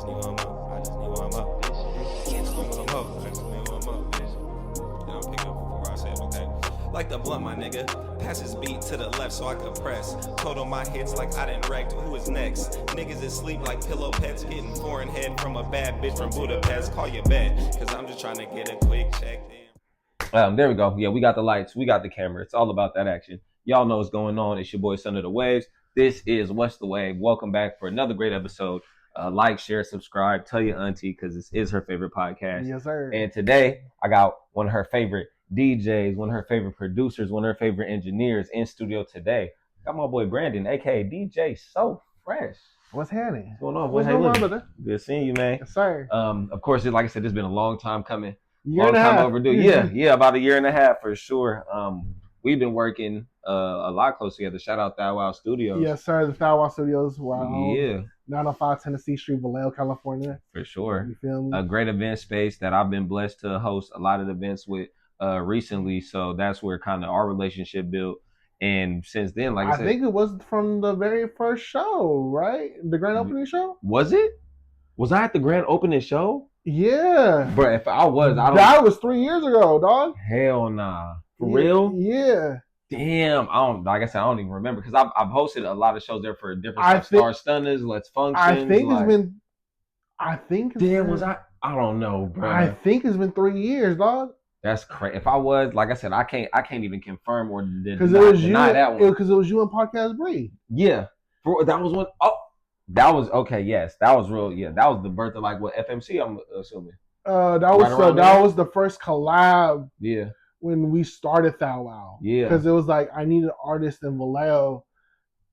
just need one more. I just need one more. One more. I just need one more. Then I'll pick up before I said okay. Like the blunt, my nigga. Pass his beat to the left so I can press. Total my hits like I done wrecked. Who is next? Niggas is sleep like pillow pets. Getting foreign head from a bad bitch from Budapest. Call your bet. Cause I'm just trying to get a quick check. There we go. Yeah, we got the lights. We got the camera. It's all about that action. Y'all know what's going on. It's your boy, Son of the Waves. This is What's the Wave. Welcome back for another great episode. Like, share, subscribe. Tell your auntie because this is her favorite podcast. Yes, sir. And today, I got one of her favorite DJs, one of her favorite producers, one of her favorite engineers in studio today. Got my boy Brandon, a.k.a. DJ SoFresh. What's happening? What's going on? What's going on, brother? Good seeing you, man. Yes, sir. Of course, like I said, it's been a long time coming. Year Long and a time half. overdue. Yeah, about a year and a half for sure. We've been working a lot close together. Shout out Thou Wow Studios. Yes, sir. The Thou Wow Studios. Wow. Yeah, 905 Tennessee Street, Vallejo, California. for sure. You feel me? A great event space that I've been blessed to host a lot of events with recently. So that's where kind of our relationship built. And since then, like I said, think it was from the very first show, right? The grand opening show? was it? Was I at the grand opening show? Yeah. Bro, if I was, I don't. That was 3 years ago, dog. Hell nah. For Yeah, real? Yeah. Damn, I don't. Like I said, I don't even remember because I've hosted a lot of shows there for different I stuff. think- Star Stunners, Let's Function. I think it's been. Damn, was I? I don't know, bro. I think it's been 3 years, dog. That's crazy. If I was, like I said, I can't even confirm or Because it was you. deny that one. Because it was you and Podcast Bree. Yeah, that was one. Oh, that was okay. Yes, that was real. Yeah, that was the birth of like what FMC. I'm assuming. That was the first collab. Yeah. When we started Thou Wow. Yeah. Because it was like, I needed artists in Vallejo.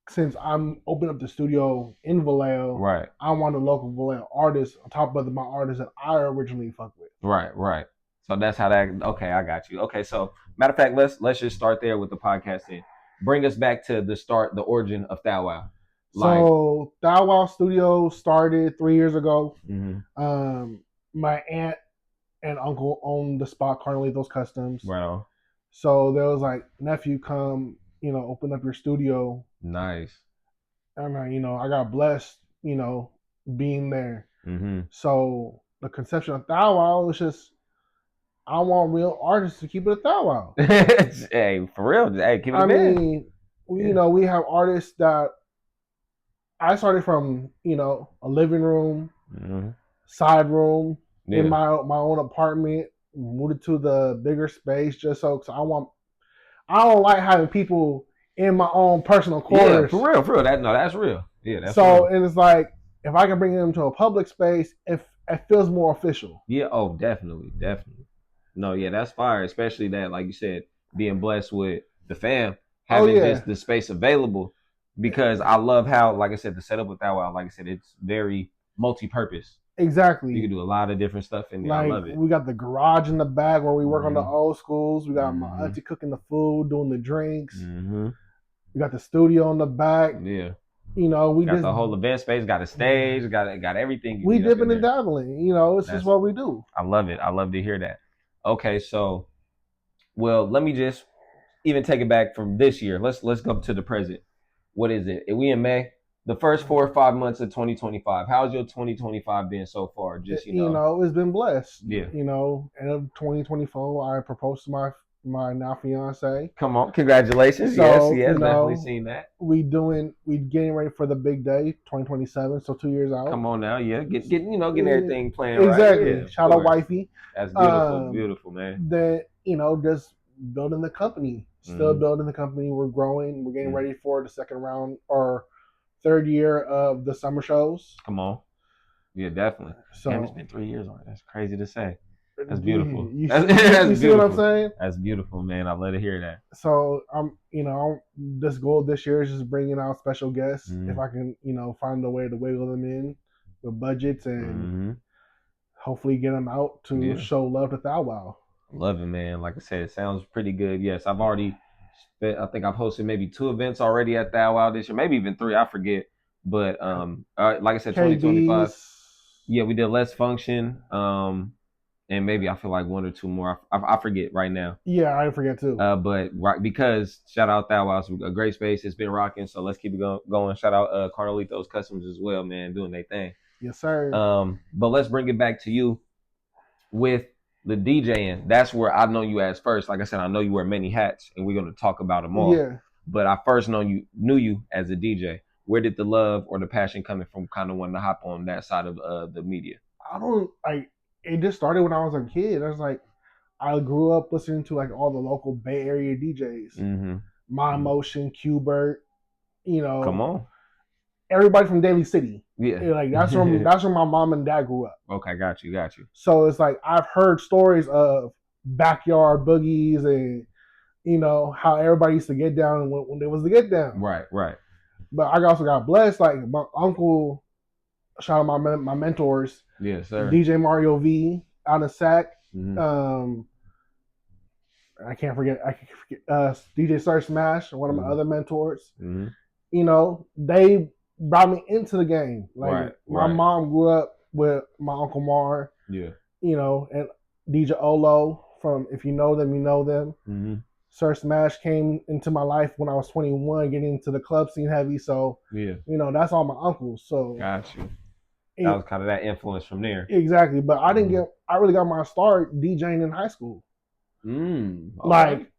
Since I'm opening up the studio in Vallejo, Right. I want a local Vallejo artist on top of my artists that I originally fucked with. Right. So that's how that. Okay, I got you. Okay, so matter of fact, let's just start there with the podcast. Then bring us back to the start, the origin of Thou Wow. So Thou Wow Studio started 3 years ago. Mm-hmm. My aunt and uncle owned the spot, Carnelitos Customs. Right on. So there was like, nephew, come, open up your studio. Nice. And I got blessed, being there. Mm-hmm. So the conception of Thou Wow was just, I want real artists to keep it a Thou Wow. Hey, for real. Hey, keep it. We have artists that I started from, a living room, Mm-hmm. side room, Yeah. in my own apartment, moved to the bigger space just so, cause I don't like having people in my own personal quarters. Yeah, for real. That's real. Yeah, that's so, real. and it's like, if I can bring them to a public space, it feels more official. Yeah, oh, definitely. No, yeah, that's fire. Especially that, like you said, being blessed with the fam, having just the space available. Because I love how, like I said, the setup with Thou Wow, like I said, it's very multi-purpose. Exactly. You can do a lot of different stuff in there. Like, I love it. We got the garage in the back where we work on the Mm-hmm. old schools. We got my Mm-hmm. auntie cooking the food, doing the drinks. Mm-hmm. We got the studio in the back. Yeah. We Got just the whole event space, got a stage, got everything. we dipping and dabbling. It's just what we do. I love it. I love to hear that. Okay, so, well, let me just even take it back from this year. Let's go to the present. What is it? We in May. The first 4 or 5 months of 2025. How's your 2025 been so far? Just it's been blessed. Yeah. End of 2024, I proposed to my now fiance. Come on, congratulations. So, yes, definitely seen that. We getting ready for the big day, 2027. So 2 years out. Come on now, yeah, getting everything playing exactly. right. Yeah, shout out wifey. That's beautiful, beautiful, man. That just building the company, still building the company. We're growing. We're getting ready for the second round or third year of the summer shows. Come on, yeah, definitely. So damn, it's been 3 years on it. That's crazy to say. That's beautiful. You That's see what I'm saying? That's beautiful, man. I love to hear that. So this goal this year is just bringing out special guests. If I can, find a way to wiggle them in with budgets and hopefully get them out to show love to Thou Wow. Love it, man. Like I said, it sounds pretty good. Yes, I think I've hosted maybe 2 events already at Thou Wow this year, maybe even 3. I forget. But like I said, 2025. Yeah, we did Let's Function. And maybe I feel like 1 or 2 more. I forget right now. Yeah, I forget too. But right, because shout out Thou Wow, it's a great space. It's been rocking, so let's keep it going. Shout out Carnelitos Customs as well, man, doing their thing. Yes, sir. But let's bring it back to you with the DJing. That's where I know you as first. Like I said, I know you wear many hats, and we're going to talk about them all. Yeah. But I first knew you as a DJ. Where did the love or the passion coming from? Kind of wanting to hop on that side of the media. I don't like. It just started when I was a kid. I was like, I grew up listening to like all the local Bay Area DJs. Mm-hmm. My Emotion, Q-Bert, you know. Come on. Everybody from Daly City. Yeah. Like that's where my mom and dad grew up. Okay, got you. So it's like I've heard stories of backyard boogies and how everybody used to get down when they was to get down. Right. But I also got blessed. Like my uncle, shout out my mentors. Yes, sir. DJ Mario V out of Sac. Mm-hmm. I can't forget DJ Sir Smash, one of my other mentors. Mm-hmm. They brought me into the game. Like my right. mom grew up with my Uncle Mar. Yeah. And DJ Olo from If You Know Them, You Know Them. Mm-hmm. Sir Smash came into my life when I was 21, getting into the club scene heavy. So that's all my uncles. So got you. That was kind of that influence from there. Exactly. But I really got my start DJing in high school. Okay. Like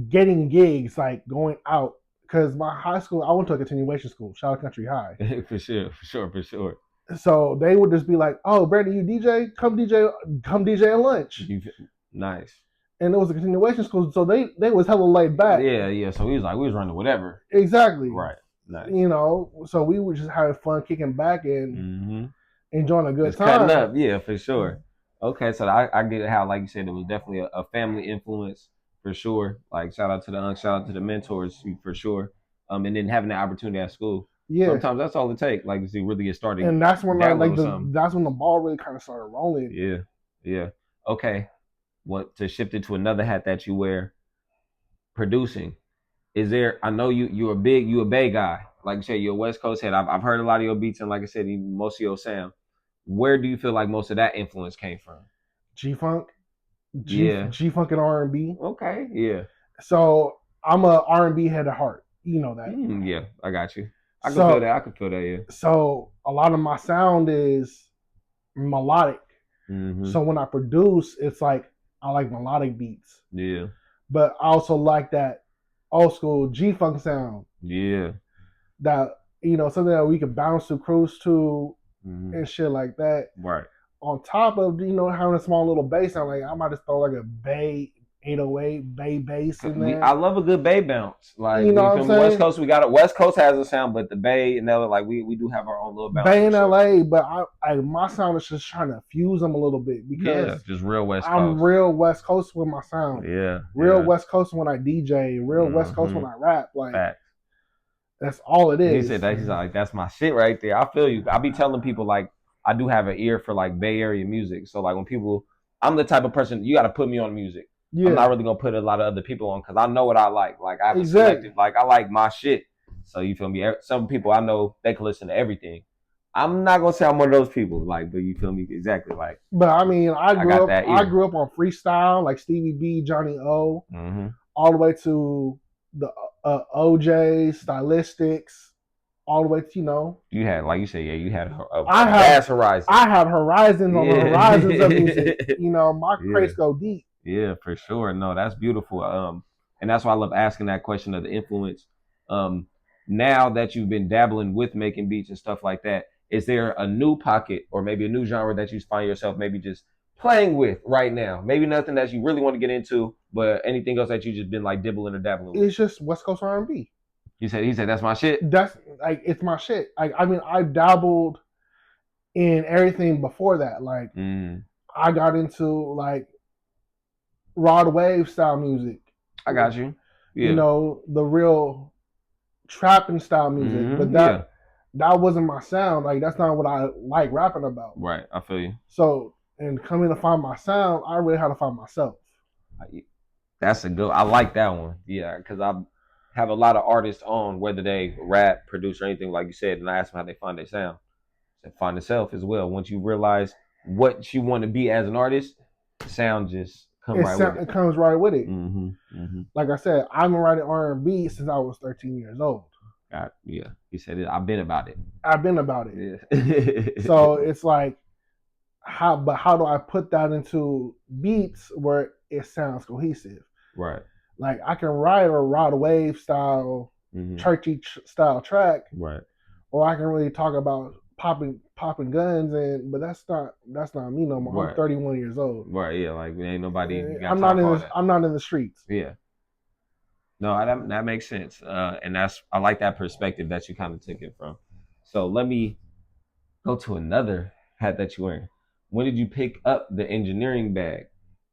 getting gigs, like going out. Because my high school, I went to a continuation school, Shout Out Country High. For sure. So they would just be like, "Oh, Brandon, you DJ? Come DJ at lunch." Nice. And it was a continuation school, so they was hella laid back. Yeah. So we was running whatever. Exactly. Right. Nice. So we were just having fun, kicking back and enjoying a good time. Cutting up, yeah, for sure. Okay, so I get it how, like you said, it was definitely a family influence for sure. Like shout out to the mentors for sure. And then having the opportunity at school. Yeah. Sometimes that's all it takes, like to really get started. And that's when that's when the ball really kind of started rolling. Yeah. Okay. To shift it to another hat that you wear, producing. Is there? I know you a Bay guy. Like you said, you're a West Coast head. I've heard a lot of your beats, and like I said, even most of your sound. Where do you feel like most of that influence came from? G-Funk. G-Funk and R&B. Okay, yeah. So I'm a R&B head at heart. You know that. Yeah, I got you. I can feel that, yeah. So a lot of my sound is melodic. Mm-hmm. So when I produce, it's like I like melodic beats. Yeah. But I also like that old school G-Funk sound. Yeah. That, something that we could bounce to, cruise to, and shit like that. Right. On top of, having a small little bass sound, like I might just throw like a Bay 808 Bay bass in there. I love a good Bay bounce. Like what I'm saying? West Coast, West Coast has a sound, but the Bay and LA, like we do have our own little bounce. Bay in LA, but my sound is just trying to fuse them a little bit because just real West Coast. I'm real West Coast with my sound. Yeah. Real West Coast when I DJ, real West Coast when I rap. Like Fact. That's all it is. He said that he's like, that's my shit right there. I feel you. I be telling people like I do have an ear for like Bay Area music. So like when people, I'm the type of person you got to put me on music. Yeah. I'm not really gonna put a lot of other people on because I know what I like. Like I have selected, like I like my shit. So you feel me? Some people I know they can listen to everything. I'm not gonna say I'm one of those people, like, but you feel me exactly, like. But I mean, I grew up on freestyle, like Stevie B, Johnny O, all the way to the OJ, Stylistics, all the way to You had, like you said, you had a vast horizon. I have horizons on the horizons of music. My crates go deep. Yeah, for sure. No, that's beautiful. And that's why I love asking that question of the influence. Now that you've been dabbling with making beats and stuff like that, is there a new pocket or maybe a new genre that you find yourself maybe just playing with right now? Maybe nothing that you really want to get into, but anything else that you just been like dibbling or dabbling with? It's just West Coast R&B. He said that's my shit. That's like it's my shit. Like I mean, I dabbled in everything before that. Like I got into like Rod Wave style music. I got you. Yeah. The real trapping style music, but that wasn't my sound. Like that's not what I like rapping about. Right, I feel you. So, and coming to find my sound, I really had to find myself. That's a good. I like that one. Yeah, because I have a lot of artists on, whether they rap, produce, or anything like you said, and I ask them how they find their sound. They find themselves as well. Once you realize what you want to be as an artist, sound just comes right with it. It comes right with it. Like I said, I've been writing R&B since I was 13 years old. Yeah, he said it. I've been about it. I've been about it. Yeah. So it's like, how do I put that into beats where it sounds cohesive? Right. Like I can write a Rod Wave style, churchy style track, right? Or I can really talk about popping guns, but that's not me no more. Right. I'm 31 years old. Right. Yeah. Like ain't nobody. Got I'm not in this. I'm not in the streets. Yeah. No, that makes sense, and I like that perspective that you kind of took it from. So let me go to another hat that you're wearing. When did you pick up the engineering bag?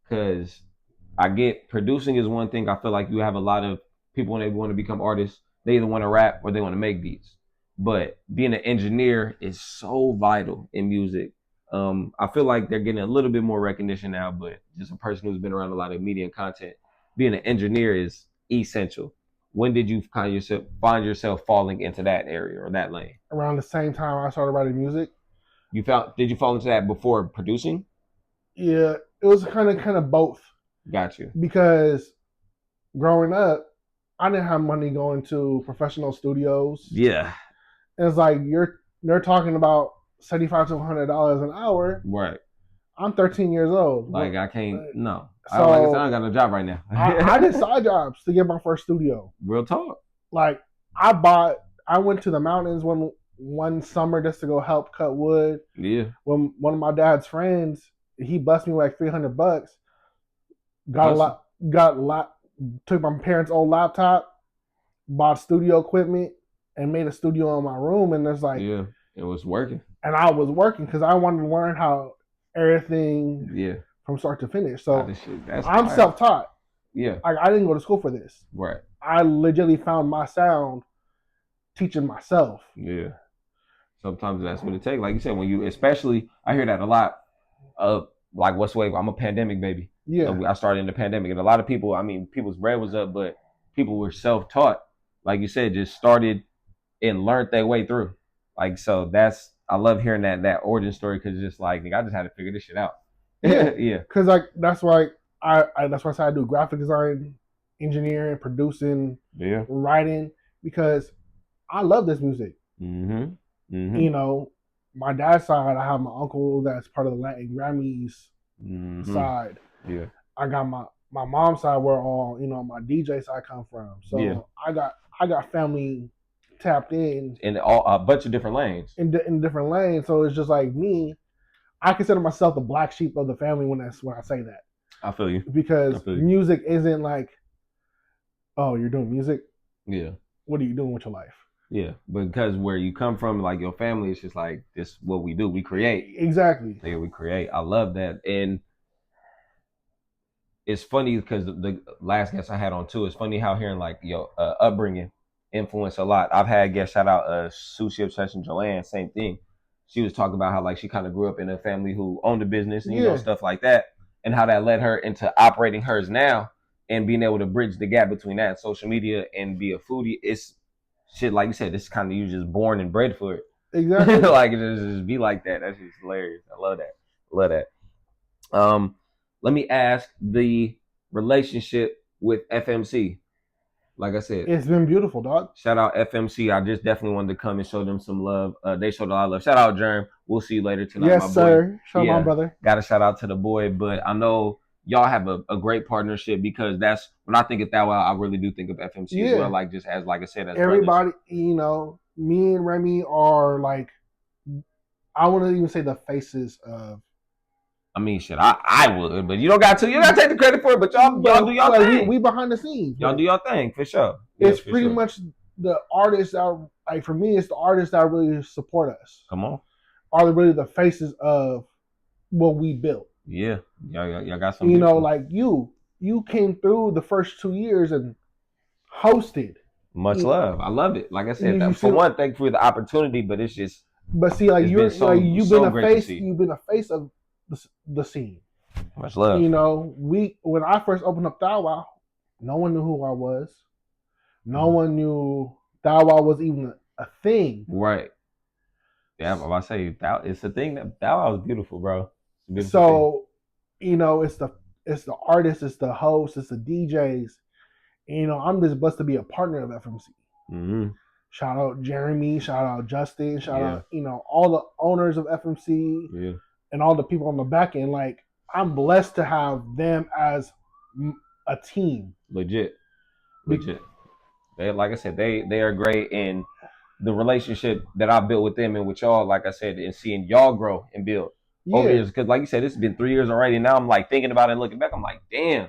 Because I get producing is one thing. I feel like you have a lot of people when they want to become artists, they either want to rap or they want to make beats. But being an engineer is so vital in music. I feel like they're getting a little bit more recognition now, but just a person who's been around a lot of media and content, being an engineer is essential. When did you find yourself falling into that area or that lane? Around the same time I started writing music. Did you fall into that before producing? Yeah, it was kind of both. Got you. Because growing up, I didn't have money going to professional studios. Yeah. And it's like they're talking about $75 to $100 an hour. Right. I'm 13 years old. Like I can't. No. So, I don't got no job right now. I did side jobs to get my first studio. Real talk. Like I went to the mountains one summer just to go help cut wood. Yeah. When one of my dad's friends, he busted me like $300. Took my parents' old laptop, bought studio equipment, and made a studio in my room. And it's like, yeah, it was working. And I was working because I wanted to learn how everything from start to finish. So I'm self-taught. Yeah. I didn't go to school for this. Right. I legitimately found my sound teaching myself. Yeah. Sometimes that's what it takes. Like you said, especially, I hear that a lot of like, what's wave? I'm a pandemic baby. Yeah. I started in the pandemic. And a lot of people, people's bread was up, but people were self-taught. Like you said, just started and learned their way through. Like, so I love hearing that origin story because it's just like, I just had to figure this shit out. Yeah. Yeah. Because that's why I said I do graphic design, engineering, producing, writing, because I love this music. Mm-hmm. Mm-hmm. You know, my dad's side, I have my uncle that's part of the Latin Grammys side. Yeah. I got my mom's side where all, my DJ side come from. So I got family tapped in a bunch of different lanes. In different lanes. So it's just like me. I consider myself the black sheep of the family when I say that. I feel you. Because music isn't like, oh, you're doing music? Yeah. What are you doing with your life? Yeah, because where you come from, like your family, it's just like, this is what we do. We create. Exactly. Yeah, we create. I love that. And it's funny because the last guest I had on too, it's funny how hearing like your upbringing influence a lot. I've had guests, shout out Sushi Obsession Joanne, same thing. She was talking about how like she kind of grew up in a family who owned a business and you know, stuff like that, and how that led her into operating hers now and being able to bridge the gap between that and social media and be a foodie. It's shit, like you said, this is kind of you just born and bred for it. Exactly. Like it just be like that. That's just hilarious. I love that. Let me ask the relationship with FMC. Like I said, it's been beautiful, dog. Shout out FMC. I just definitely wanted to come and show them some love. They showed a lot of love. Shout out Germ. We'll see you later tonight, yes, my boy. Sir. Shout out my brother. Got to shout out to the boy. But I know y'all have a great partnership because that's when I think of that. I really do think of FMC as well. Like just as like I said, as everybody, brothers. Me and Remy are like, I want to even say the faces of. I mean, shit, I would, but you don't got to. You got to take the credit for it, but y'all do y'all thing. We behind the scenes. Y'all do y'all thing, for sure. It's pretty much the artists that, like, for me, it's the artists that really support us. Come on. Are really the faces of what we built. Yeah. Y'all got some. Like you came through the first 2 years and hosted. Much love. I love it. Like I said, for one, thank you for the opportunity, but it's just. But see, like you've been a face. You've been a face of the scene. Much love. When I first opened up Thou Wow, no one knew who I was. No one knew Thou Wow was even a thing. Right. Yeah, I'm about to say it's a thing that Thou Wow is beautiful, bro. So, it's the artists, it's the hosts, it's the DJs. I'm just blessed to be a partner of FMC. Mm-hmm. Shout out Jeremy. Shout out Justin. Shout out, all the owners of FMC and all the people on the back end. Like, I'm blessed to have them as a team. Legit. They, like I said, they are great, and the relationship that I built with them and with y'all, like I said, and seeing y'all grow and build over years. Because, like you said, it's been 3 years already. Now I'm like thinking about it and looking back. I'm like, damn.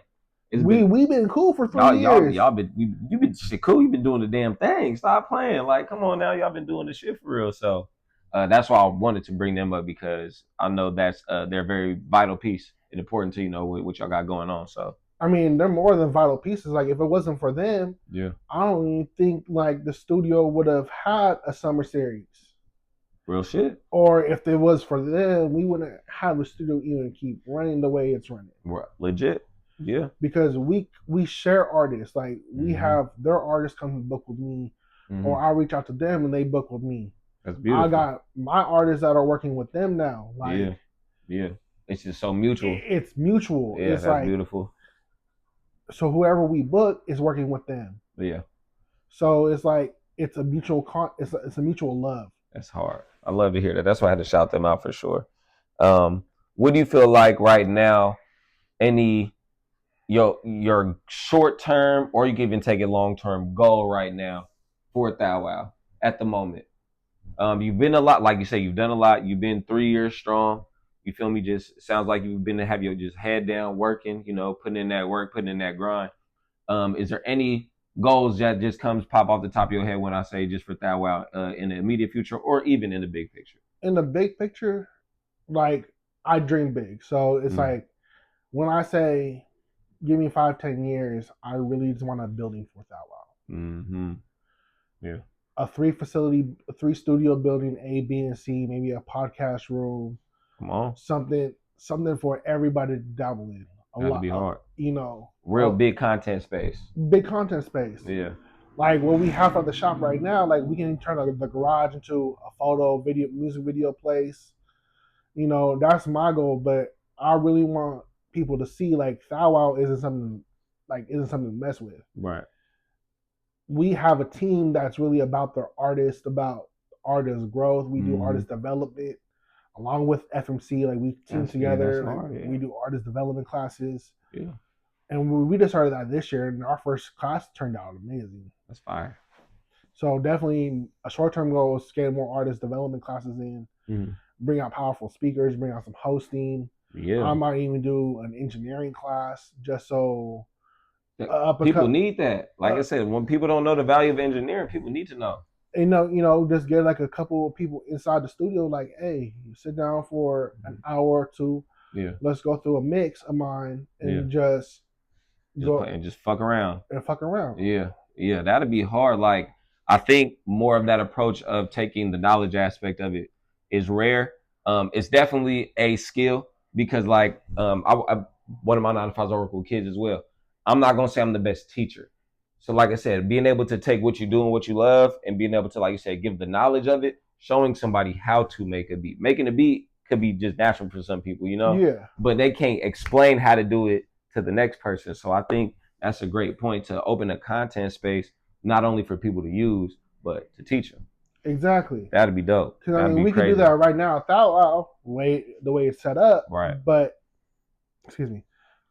We've been cool for 3 years. You've been shit cool. You've been doing the damn thing. Stop playing. Like, come on now. Y'all been doing the shit for real. So that's why I wanted to bring them up, because I know that's they're a very vital piece and important to, what y'all got going on. So I mean, they're more than vital pieces. Like, if it wasn't for them, I don't even think like the studio would have had a summer series. Real shit. Or if it was for them, we wouldn't have the studio even keep running the way it's running. Legit. Yeah. Because we share artists. Like, we have their artists come and book with me, or I reach out to them and they book with me. That's beautiful. I got my artists that are working with them now. Like, yeah. It's just so mutual. It's mutual. Yeah, it's that's like, beautiful. So whoever we book is working with them. Yeah. So it's like it's a mutual it's a mutual love. That's hard. I love to hear that. That's why I had to shout them out for sure. What do you feel like right now? Your short term, or you can even take a long term goal right now for Thou Wow at the moment? You've been a lot, like you say, you've done a lot. You've been 3 years strong. You feel me? Just sounds like you've been to have your just head down working, putting in that work, putting in that grind. Is there any goals that just pop off the top of your head when I say just for Thou Wow in the immediate future, or even in the big picture? In the big picture, like, I dream big. So it's like, when I say give me 5-10 years, I really just want a building for Thou Wow. Yeah. A 3-studio building, A, B, and C, maybe a podcast room. Come on. Something for everybody to dabble in. That'd be hard. Real big content space. Big content space. Yeah. Like what we have at the shop right now, like we can turn the garage into a photo, video, music video place. That's my goal, but I really want people to see like Thou Wow isn't something to mess with. Right. We have a team that's really about about artist growth. We do artist development along with FMC. Like, we team together. We do artist development classes. Yeah. And we just started that this year, and our first class turned out amazing. That's fire. So definitely a short-term goal is to get more artist development classes in, bring out powerful speakers, bring out some hosting. Yeah. I might even do an engineering class just so people need that. Like I said, when people don't know the value of engineering, people need to know. Just get like a couple of people inside the studio, like, hey, you sit down for an hour or two. Yeah. Let's go through a mix of mine and just go and just fuck around. Yeah. Yeah, that'd be hard. Like, I think more of that approach of taking the knowledge aspect of it is rare. It's definitely a skill, because like one of my 9-to-5s, I work with kids as well. I'm not gonna say I'm the best teacher. So like I said, being able to take what you do and what you love and being able to, like you said, give the knowledge of it, showing somebody how to make a beat. Making a beat could be just natural for some people, Yeah. But they can't explain how to do it to the next person. So I think that's a great point to open a content space, not only for people to use, but to teach them. Exactly. That'd be dope. Because we can do that right now without the way it's set up. Right. But,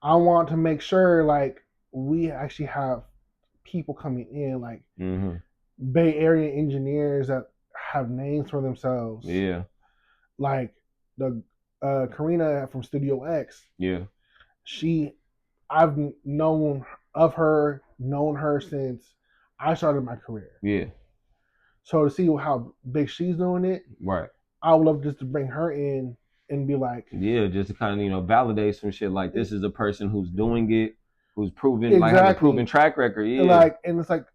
I want to make sure like we actually have people coming in, like Bay Area engineers that have names for themselves. Yeah. Like the Karina from Studio X. Yeah. I've known her since I started my career. Yeah. So to see how big she's doing it, right, I would love just to bring her in and be like, yeah, just to kind of validate some shit. Like, this is a person who's doing it, who's proven, like, has a proven track record. Yeah, and it's like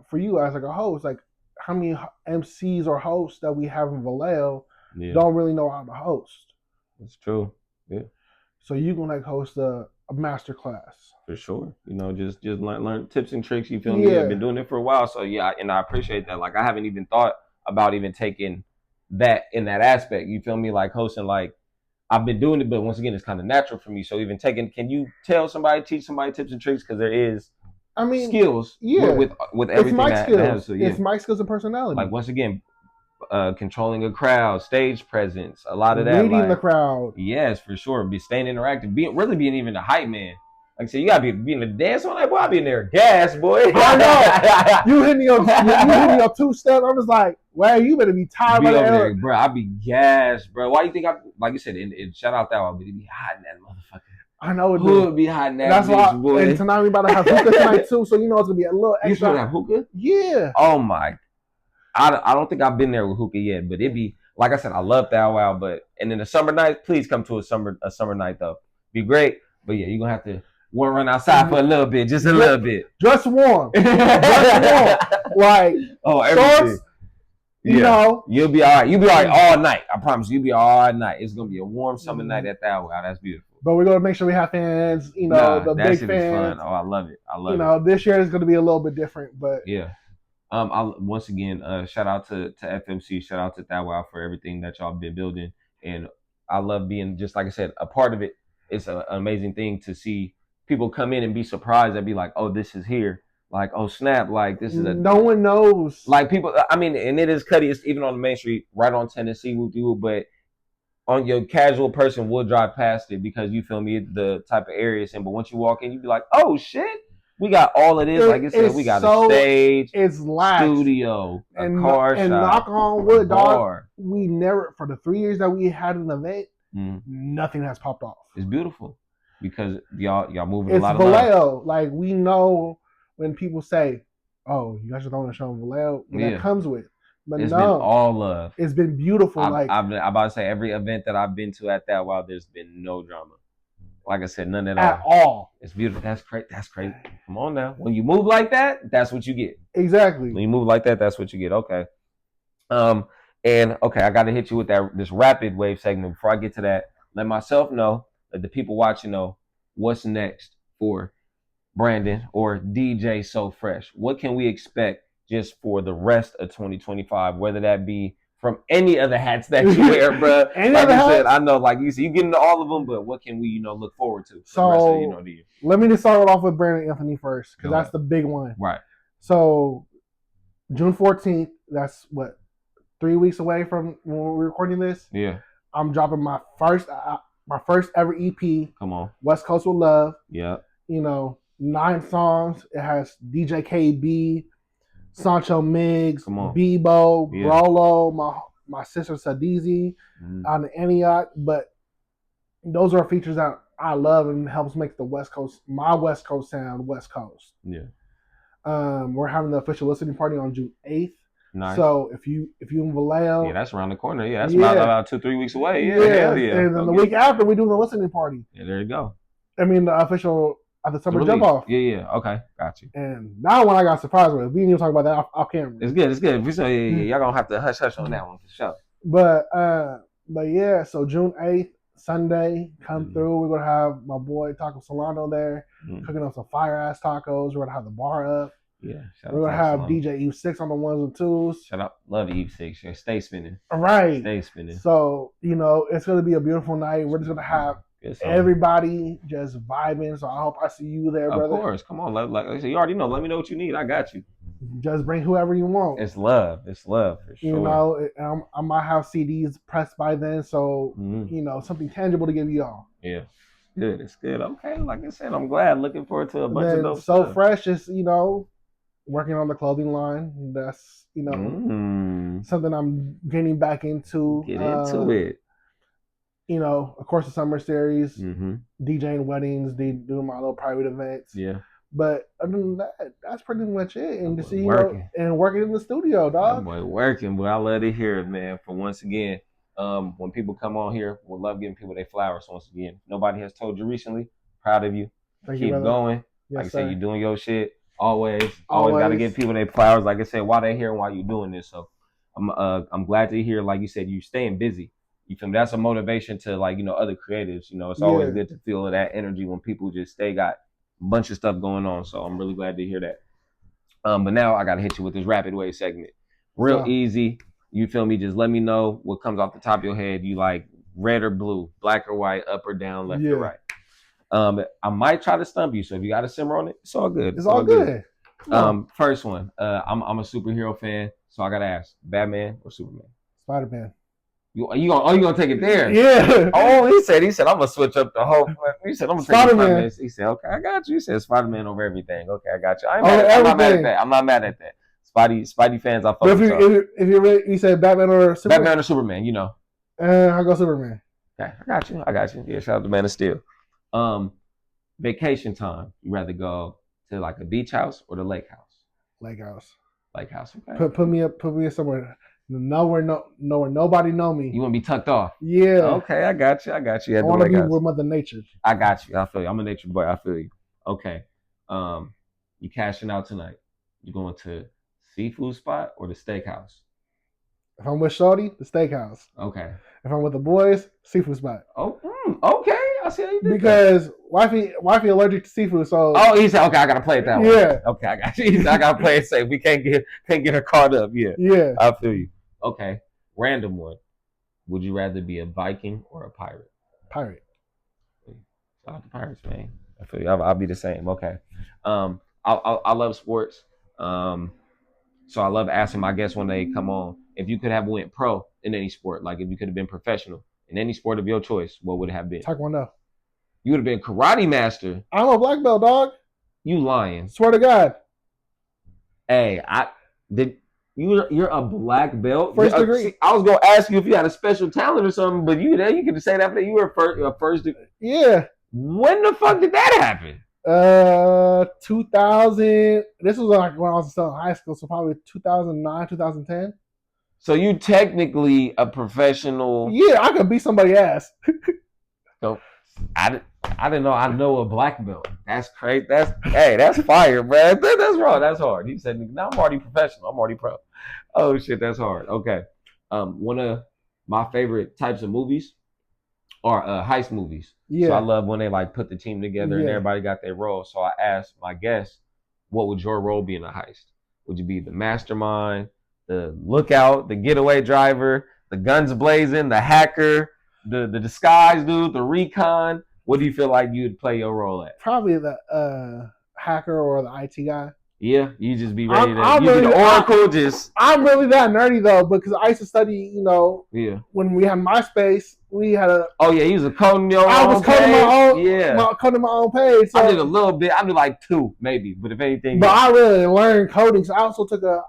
for you as like a host, like how many MCs or hosts that we have in Vallejo don't really know how to host. That's true. Yeah. So you can like host a master class. For sure. Just learn tips and tricks. You feel me? I've been doing it for a while. So yeah, and I appreciate that. Like, I haven't even thought about even taking that in that aspect. You feel me? Like hosting, like I've been doing it, but once again, it's kind of natural for me. So even can you teach somebody tips and tricks? Because there is I mean, skills. Yeah, with everything that has to. Yeah. It's mic skills and personality. Like once again, controlling a crowd, stage presence, a lot of that. Reading the crowd. Yes, for sure. Be staying interactive, being even the hype man. Like I said, you gotta be in the dance on that boy. I be in there, gas boy. I know. You hit me on 2-step. I was like, well, you better be tired by there, bro. I be gas, bro. Why you think like you said? And shout out that one, but it be hot in that motherfucker. I know it would be hot in that. That's why. Boy. And tonight we about to have hookah tonight too, so you know it's gonna be a little extra. You still have hookah? Yeah. Oh my. I don't think I've been there with hookah yet, but it be like I said, I love that wow. But and in the summer night, please come to a summer night though. Be great. But yeah, you're gonna have to run outside for a little bit, just a little bit. Dress warm. Like everything. Shorts, you know. You'll be all right. You'll be all right all night. I promise you'll be all night. It's gonna be a warm summer night at that wow. That's beautiful. But we're gonna make sure we have fans, the big fans. Fun. Oh, I love it. This year is gonna be a little bit different, but yeah. I'll once again shout out to FMC, shout out to Thawwow for everything that y'all been building, and I love being, just like I said, a part of it. It's an amazing thing to see people come in and be surprised and be like, oh, this is here, like, oh snap, like this is no one knows, like people. I mean, and it is Cuddy. It's even on the main street, right on Tennessee with you, but on your casual person will drive past it because you feel me, the type of areas. And but once you walk in, you be like, oh shit. We got all of this, like I said. We got a stage, it's studio, a car shop, and knock on wood, dog. We never, for the 3 years that we had an event, nothing has popped off. It's beautiful because y'all moving a lot of Vallejo. love. Like we know when people say, "Oh, you guys are throwing a show in Vallejo," that comes with. But it's been all love. It's been beautiful. I'm about to say every event that I've been to at that while there's been no drama. Like I said, none at all. It's beautiful. That's crazy. Come on now. When you move like that, that's what you get. Exactly. When you move like that, that's what you get. Okay. And okay, I got to hit you with this rapid wave segment. Before I get to that, let myself know, let the people watching know what's next for Brandon or DJ SoFresh. What can we expect just for the rest of 2025, whether that be from any of the hats that you wear, bro? Like I said, I know, like you said, you get into all of them, but what can we, look forward to for the rest of the year? Let me just start off with Brandon Anthony first, because that's the big one. Right. So June 14th, that's what, 3 weeks away from when we're recording this? Yeah. I'm dropping my first ever EP. Come on. West Coast with Love. Yeah. 9 songs. It has DJ KB, Sancho Miggs, Come on. Bebo, Brolo, my sister Sadizi on the Antioch. But those are features that I love and helps make my West Coast sound West Coast. Yeah. We're having the official listening party on June 8th. Nice. So if you in Vallejo, that's around the corner. Yeah, that's about 2-3 weeks away. Yeah. Hell yeah. And then the week after we're doing the listening party. Yeah, there you go. I mean the official at the summer jump off. Yeah. Okay, got you. And that one I got surprised with. We didn't even talk about that off camera. It's good. If we say y'all gonna have to hush on that one for sure. But yeah, so June 8th, Sunday, come through. We're gonna have my boy Taco Solano there, cooking up some fire ass tacos. We're gonna have the bar up. Yeah. We're gonna have DJ Eve 6 on the 1s and 2s. Shout out, love Eve 6. Stay spinning. All right. Stay spinning. So it's gonna be a beautiful night. We're just gonna have everybody just vibing. So I hope I see you there, brother. Of course. Come on. Like I said, you already know. Let me know what you need. I got you. Just bring whoever you want. It's love for sure. I might have CDs pressed by then, so something tangible to give you all. Yeah. Good. It's good. Okay. Like I said, I'm glad. Looking forward to a bunch of those. SoFresh is working on the clothing line. That's something I'm getting back into. Get into it. Of course, the summer series, DJing weddings, doing my little private events. Yeah. But other than that, that's pretty much it. And to see and working in the studio, dog. Boy, working, but I love to hear it, man. For once again, when people come on here, we love giving people their flowers. Once again, nobody has told you recently. Proud of you. Keep going. Yes, like I said, you're doing your shit. Always got to give people their flowers. Like I said, while they're here and while you're doing this. So I'm glad to hear, like you said, you staying busy. You feel me? That's a motivation to other creatives. It's always good to feel that energy when people just got a bunch of stuff going on. So I'm really glad to hear that. But now I got to hit you with this rapid wave segment. Real easy. You feel me? Just let me know what comes off the top of your head. You like red or blue, black or white, up or down, left or right. I might try to stump you, so if you got a simmer on it, it's all good. It's all good. First one. I'm a superhero fan, so I gotta ask: Batman or Superman? Spider-Man. You gonna take it there? Yeah. Oh, he said I'm gonna switch up the whole. He said I'm gonna take Spider-Man. He said, okay, I got you. He said Spider-Man over everything. Okay, I got you. I'm not mad at that. I'm not mad at that. Spidey fans, I fuck with y'all. If you really, you said Batman or Superman? Batman or Superman, you know. I go Superman. Okay, I got you. Yeah, shout out to Man of Steel. Vacation time. You rather go to like a beach house or the lake house? Lake house. Lake house. Okay. Put me up somewhere. Nowhere nobody know me. You want to be tucked off? Yeah. Okay, I got you. I want to be with Mother Nature. I got you. I feel you. I'm a nature boy. I feel you. Okay. You cashing out tonight. You going to seafood spot or the steakhouse? If I'm with Shorty, the steakhouse. Okay. If I'm with the boys, seafood spot. Oh, okay. I see how you did because wifey allergic to seafood, so. Oh, he said, okay, I gotta play it that way. Yeah. Okay, I got you. He said, I gotta play it safe. We can't get her caught up. Yeah. Yeah. I feel you. Okay. Random one. Would you rather be a Viking or a pirate? Pirate. Shout out to pirates, man. I feel you. I'll be the same. Okay. I love sports. So I love asking my guests when they come on, if you could have went pro in any sport, like if you could have been professional in any sport of your choice, what would it have been? Taekwondo. You would have been karate master. I'm a black belt, dog. You lying. Swear to God. Hey, you're a black belt? First degree. I was going to ask you if you had a special talent or something, but you could say that you were a first degree. Yeah. When the fuck did that happen? 2000. This was like when I was still in high school, so probably 2009, 2010. So you technically a professional. Yeah, I could beat somebody's ass. So I didn't know. I know a black belt. That's crazy. That's fire, bro. That's wrong. That's hard. He said, "Now I'm already professional. I'm already pro." Oh shit, that's hard. Okay. One of my favorite types of movies are heist movies. Yeah. So I love when they like put the team together and everybody got their role. So I asked my guests, what would your role be in a heist? Would you be the mastermind, the lookout, the getaway driver, the guns blazing, the hacker, the disguise dude, the recon? What do you feel like you'd play your role at? Probably the hacker or the IT guy. Yeah, you just be ready to be the oracle. I'm really that nerdy though, because I used to study. When we had MySpace, we had a. Oh yeah, you was coding your own. I was coding my own. Yeah, coding my own page. So. I did a little bit. I did like 2 maybe, but if anything. But I really learned coding. So I also took a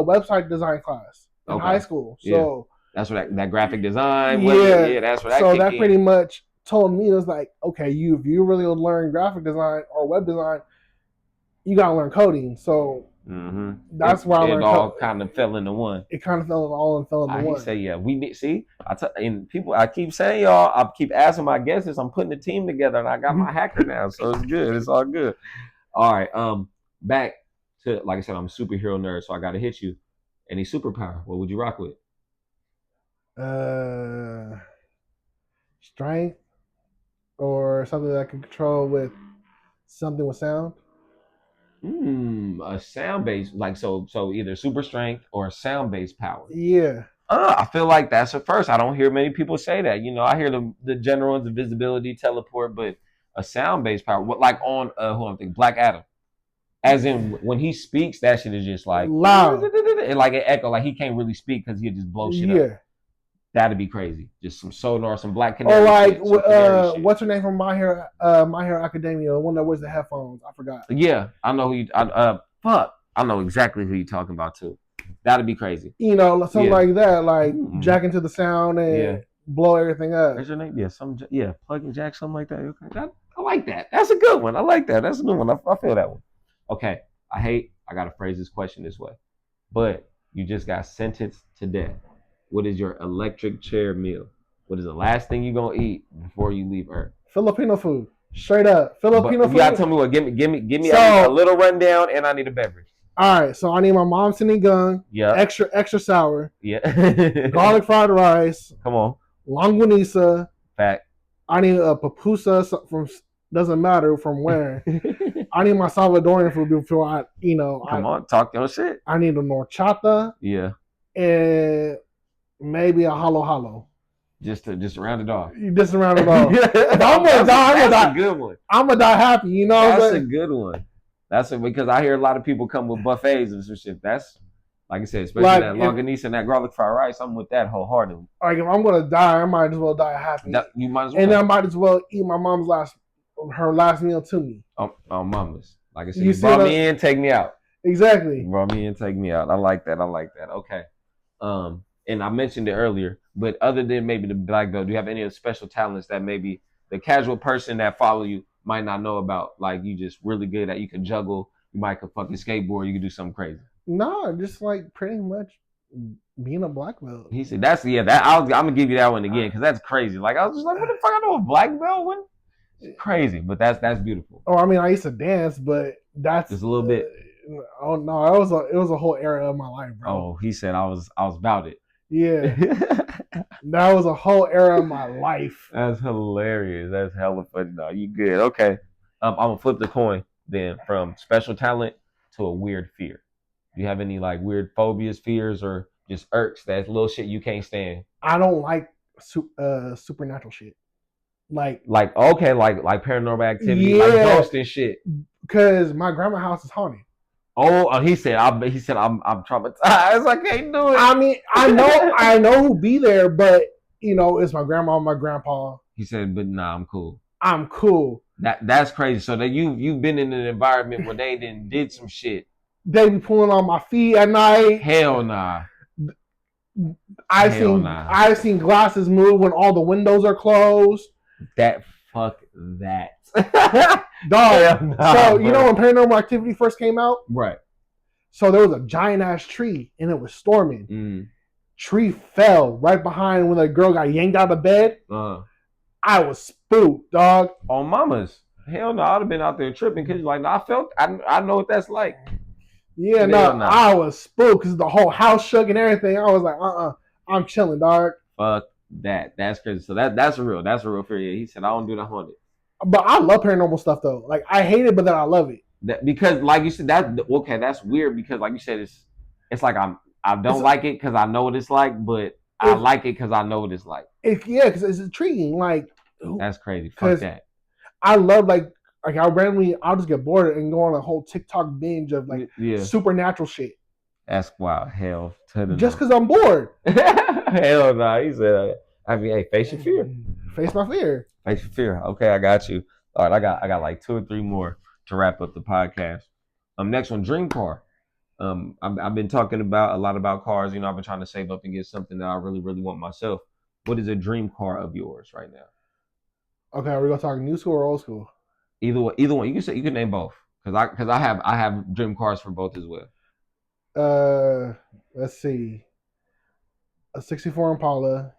website design class in high school. So that's what that graphic design. Yeah, that's what that. So that pretty much told me, it was like, okay, if you really want to learn graphic design or web design, you gotta learn coding. So that's why I learned. It all kind of fell into one. It kind of fell into one. I say we need. See, and people. I keep saying y'all. I keep asking my guests this. I'm putting the team together, and I got my hacker now, so it's good. It's all good. All right. Back to, like I said, I'm a superhero nerd, so I got to hit you. Any superpower? What would you rock with? Strength, or something that I can control with something with sound. A sound based, like so either super strength or a sound based power. Yeah. I feel like that's a first. I don't hear many people say that. I hear the general ones, invisibility, teleport, but a sound based power. What, like on who I'm thinking, Black Adam. As in when he speaks, that shit is just like loud. And like an echo, like he can't really speak because he'll just blow shit up. That'd be crazy. Just some sonar, some Black Canary. Or like, what's her name from My Hero Academia? The one that wears the headphones. I forgot. Yeah, I know who you. I know exactly who you're talking about too. That'd be crazy. Something like that, like jack into the sound and blow everything up. What's your name? Yeah, plug and jack, something like that. Okay, I like that. That's a good one. I like that. That's a new one. I feel that one. Okay, I gotta phrase this question this way, but you just got sentenced to death. What is your electric chair meal? What is the last thing you're gonna eat before you leave Earth? Filipino food. Straight up. Filipino food. You gotta tell me what. Give me a little rundown, and I need a beverage. All right, so I need my mom's sinigang. Yeah. Extra sour. Yeah. Garlic fried rice. Come on. Longanisa. Fact. I need a pupusa from, doesn't matter from where. I need my Salvadorian food before I. Come on, talk your shit. I need a horchata. Yeah. And maybe a halo halo. Just to round it off. You just round it off. If I'm gonna die, That's a good one. I'm gonna die happy. You know, that's a good one. Because I hear a lot of people come with buffets and some shit. That's like I said, especially like that longanisa and that garlic fried rice. I'm with that wholeheartedly. Like if I'm gonna die, I might as well die happy. You might as well. And I might as well eat my mom's last meal to me. Oh, mama's. Like I said, you brought me in, take me out. Exactly. You brought me in, take me out. I like that. Okay. And I mentioned it earlier, but other than maybe the black belt, do you have any special talents that maybe the casual person that follow you might not know about? Like you just really good at, you can juggle, you might could fucking skateboard, you can do something crazy. No, just like pretty much being a black belt. He said, I'm gonna give you that one again because that's crazy. Like I was just like, what the fuck? I know a black belt one? It's crazy, but that's beautiful. Oh, I mean, I used to dance, but that's just a little bit. Oh no, it was a whole era of my life, bro. Oh, he said I was about it. Yeah. That was a whole era of my life. That's hilarious. That's hella funny. No, you good. Okay. I'm gonna flip the coin then from special talent to a weird fear. Do you have any like weird phobias, fears, or just irks, that little shit you can't stand? I don't like supernatural shit. Like paranormal activity, like ghosts and shit. Because my grandma's house is haunted. Oh, he said I'm traumatized. I can't do it. I mean, I know who'll be there, but you know, it's my grandma and my grandpa. He said, but nah, I'm cool. I'm cool. That's crazy. So that you've been in an environment where they did some shit. They be pulling on my feet at night. Hell nah. I've seen glasses move when all the windows are closed. Fuck that. Dog. Nah, so you know when Paranormal Activity first came out? Right. So there was a giant ass tree and it was storming. Tree fell right behind when the girl got yanked out of bed. I was spooked, dog. On mamas. Hell no, I'd have been out there tripping because like I know what that's like. Yeah, no, I was spooked because the whole house shook and everything. I was like, I'm chilling, dog. Fuck that. That's crazy. So that's a real fear. Yeah, he said I don't do the haunted. But I love paranormal stuff though. Like I hate it, but then I love it. Because like you said, that's weird because like you said, it's like I don't like it because I know what it's like, but I like it because I know what it's like. Because it's intriguing. Like that's crazy. Fuck that. I love I'll just get bored and go on a whole TikTok binge of supernatural shit. That's wild. Hell to the just because I'm bored. Hell no. He said, hey, face your fear. Face my fear. Face your fear. Okay, I got you. All right, I got like 2 or 3 more to wrap up the podcast. Next one, dream car. I've been talking a lot about cars. You know, I've been trying to save up and get something that I really, really want myself. What is a dream car of yours right now? Okay, are we gonna talk new school or old school? Either one. You can name both. Cause I have dream cars for both as well. Let's see. A 64 Impala.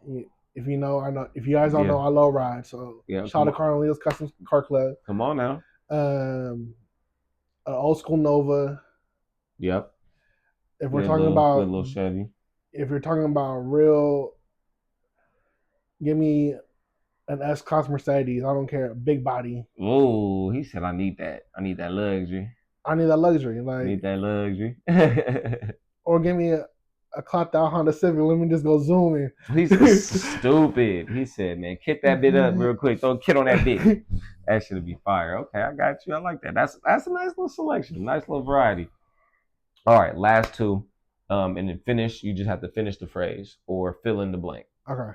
If you know, I know. If you guys don't know, I low ride. So shout out to Carl Leo's Custom Car Club. Come on now. An old school Nova. Yep. If we're talking about a little Chevy. If you're talking about real, give me an S-Class Mercedes. I don't care. Big body. Oh, he said I need that. I need that luxury. Like, I need that luxury. Or give me a clocked out Honda Civic. Let me just go zoom in. He's stupid. He said, man, kit that bit up real quick. Throw a kit on that bit. That should be fire. Okay, I got you. I like that. That's a nice little selection. Nice little variety. All right, last 2. And then finish. You just have to finish the phrase or fill in the blank. Okay.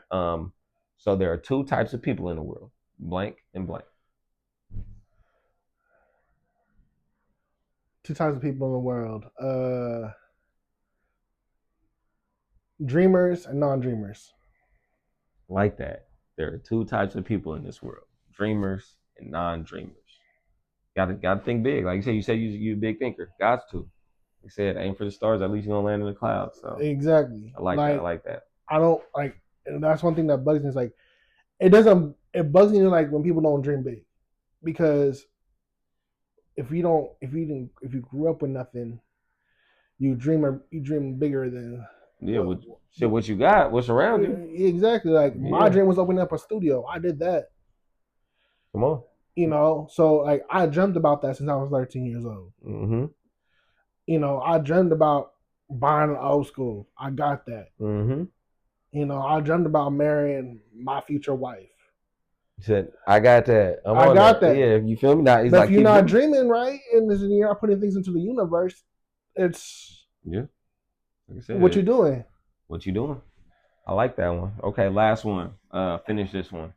So there are 2 types of people in the world. Blank and blank. 2 types of people in the world. Dreamers and non-dreamers. Like that. There are 2 types of people in this world. Dreamers and non-dreamers. Gotta think big. Like you said you're a big thinker. Got to. He said, aim for the stars, at least you're gonna land in the clouds. So exactly. I like that. I don't like, and that's one thing that bugs me is like it bugs me like when people don't dream big. Because if you grew up with nothing, you dream bigger than what you got, what's around you. Exactly. Like my dream was opening up a studio. I did that. Come on. You know, so like I dreamt about that since I was 13 years old. Mm-hmm. You know, I dreamed about buying an old school. I got that. Mm-hmm. You know, I dreamt about marrying my future wife. He said, I got that. I got that. Yeah, you feel me? Now, he's but like, if you're not dreaming, right, and you're not putting things into the universe, it's like I said, what you doing. What you doing? I like that one. Okay, last one. Finish this one.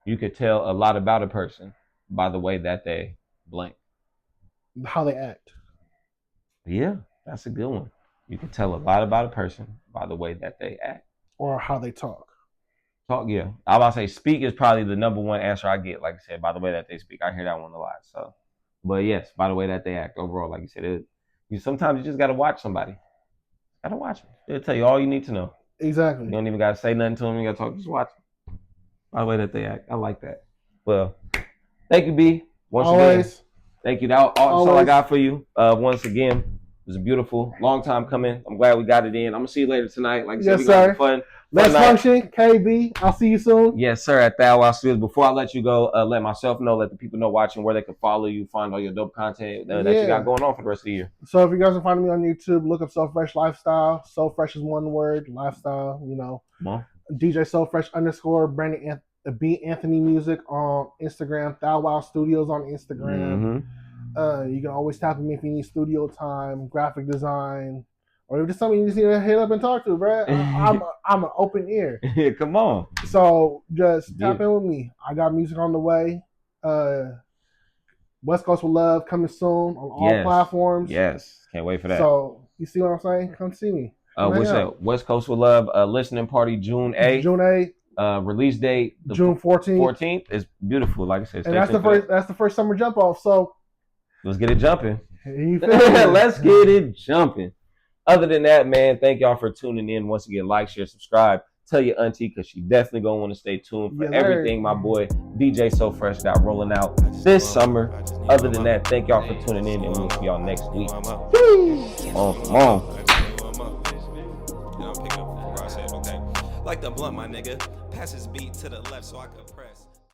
You could tell a lot about a person by the way that they blank. How they act. Yeah, that's a good one. You can tell a lot about a person by the way that they act. Or how they talk. Talk, yeah. I was about to say speak is probably the number one answer I get. Like I said, by the way that they speak. I hear that one a lot. So, but yes, by the way that they act overall, like you said, sometimes you just got to watch somebody. Got to watch them. They'll tell you all you need to know. Exactly. You don't even got to say nothing to them. You got to talk. Just watch them. By the way that they act. I like that. Well, thank you, B. Once again. Thank you. That's all I got for you. Once again, it was a beautiful, long time coming. I'm glad we got it in. I'm going to see you later tonight. Like I said, we're going to have fun. Let's function, KB. I'll see you soon. Yes, sir, at Thou Wow Studios. Before I let you go, let myself know, let the people know watching where they can follow you, find all your dope content that you got going on for the rest of the year. So if you guys are finding me on YouTube, look up SoFresh Lifestyle. SoFresh is one word, lifestyle, you know. DJ SoFresh _ Brandon B. Anthony Music on Instagram. Thou Wow Studios on Instagram. You can always tap me if you need studio time, graphic design, or if there's something you just need to hit up and talk to, bro. I'm an open ear. Come on. So just tap in with me. I got music on the way. West Coast with Love coming soon on all platforms. Yes, can't wait for that. So you see what I'm saying? Come see me. What's that? West Coast with Love listening party June 8th. June 8th. Release date June 14th. 14th is beautiful. Like I said, and that's the first summer jump off. So let's get it jumping. Let's get it jumping. Other than that, man, thank y'all for tuning in. Once again, like, share, subscribe. Tell your auntie because she definitely going to want to stay tuned for everything my boy DJ SoFresh got rolling out this summer. Other than that, thank y'all for tuning in, and we'll see y'all next week. Come on. Like the blunt, my nigga. Pass his beat to the left so I could press.